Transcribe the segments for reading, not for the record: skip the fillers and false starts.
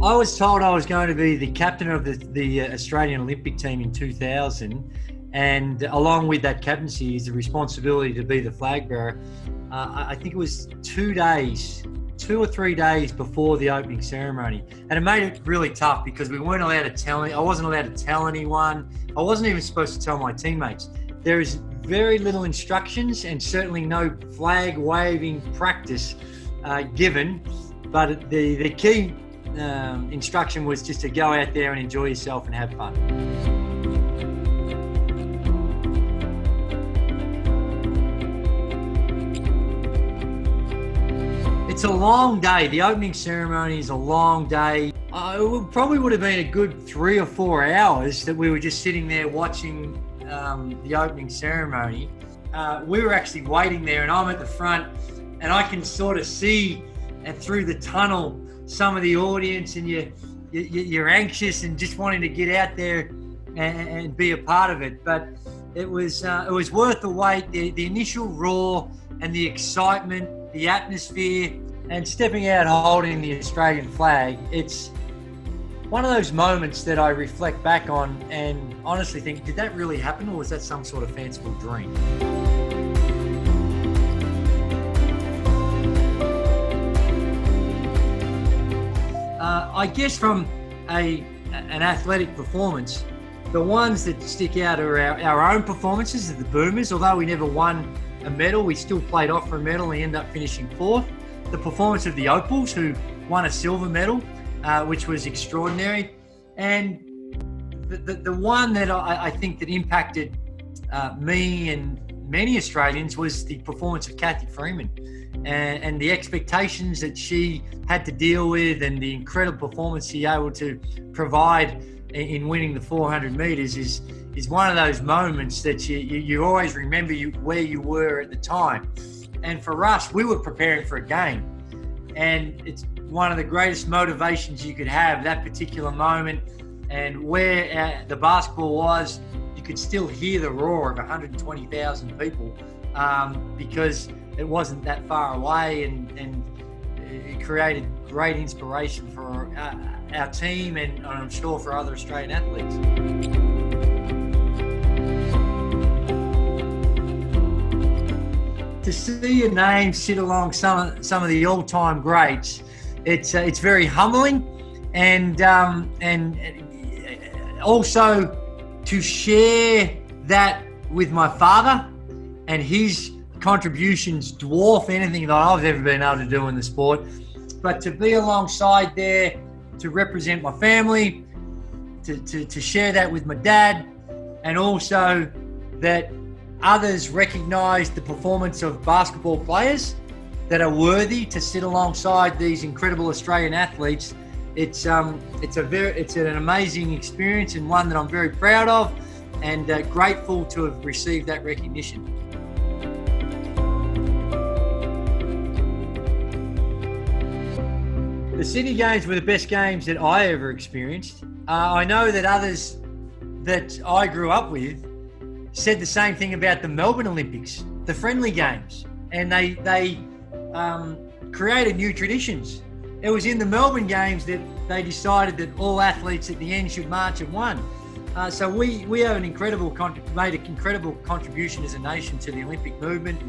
I was told I was going to be the captain of the Australian Olympic team in 2000, and along with that captaincy is the responsibility to be the flag bearer. I think it was 2 or 3 days before the opening ceremony, and it made it really tough because we weren't allowed to tell. I wasn't allowed to tell anyone. I wasn't even supposed to tell my teammates. There is very little instructions and certainly no flag waving practice given, but the key instruction was just to go out there and enjoy yourself and have fun. It's a long day. The opening ceremony is a long day. It probably would have been a good 3 or 4 hours that we were just sitting there watching the opening ceremony. We were actually waiting there, and I'm at the front, and I can sort of see through the tunnel some of the audience, and you're anxious and just wanting to get out there and be a part of it. But it was worth the wait. The initial roar and the excitement, the atmosphere, and stepping out holding the Australian flag. It's one of those moments that I reflect back on and honestly think, did that really happen, or was that some sort of fanciful dream? I guess from an athletic performance, the ones that stick out are our own performances of the Boomers. Although we never won a medal, we still played off for a medal and ended up finishing 4th. The performance of the Opals, who won a silver medal, which was extraordinary. And the one that I think that impacted me and many Australians was the performance of Cathy Freeman. And the expectations that she had to deal with, and the incredible performance she able to provide in winning the 400 metres is one of those moments that you always remember where you were at the time. And for us, we were preparing for a game, and it's one of the greatest motivations you could have, that particular moment. And where the basketball was, you could still hear the roar of 120,000 people because it wasn't that far away, and it created great inspiration for our team and I'm sure for other Australian athletes. To see your name sit along some of the all-time greats, it's very humbling, and also to share that with my father, and his contributions dwarf anything that I've ever been able to do in the sport. But to be alongside there, to represent my family, to share that with my dad, and also that others recognise the performance of basketball players that are worthy to sit alongside these incredible Australian athletes. It's an amazing experience, and one that I'm very proud of, and grateful to have received that recognition. The Sydney Games were the best games that I ever experienced. I know that others that I grew up with said the same thing about the Melbourne Olympics, the friendly games, and they created new traditions. It was in the Melbourne Games that they decided that all athletes at the end should march at one. So we have made an incredible contribution as a nation to the Olympic movement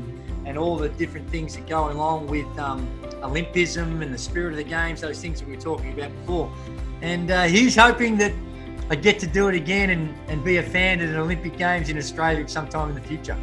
and all the different things that go along with Olympism and the spirit of the games, those things that we were talking about before. And he's hoping that I get to do it again and be a fan at an Olympic Games in Australia sometime in the future.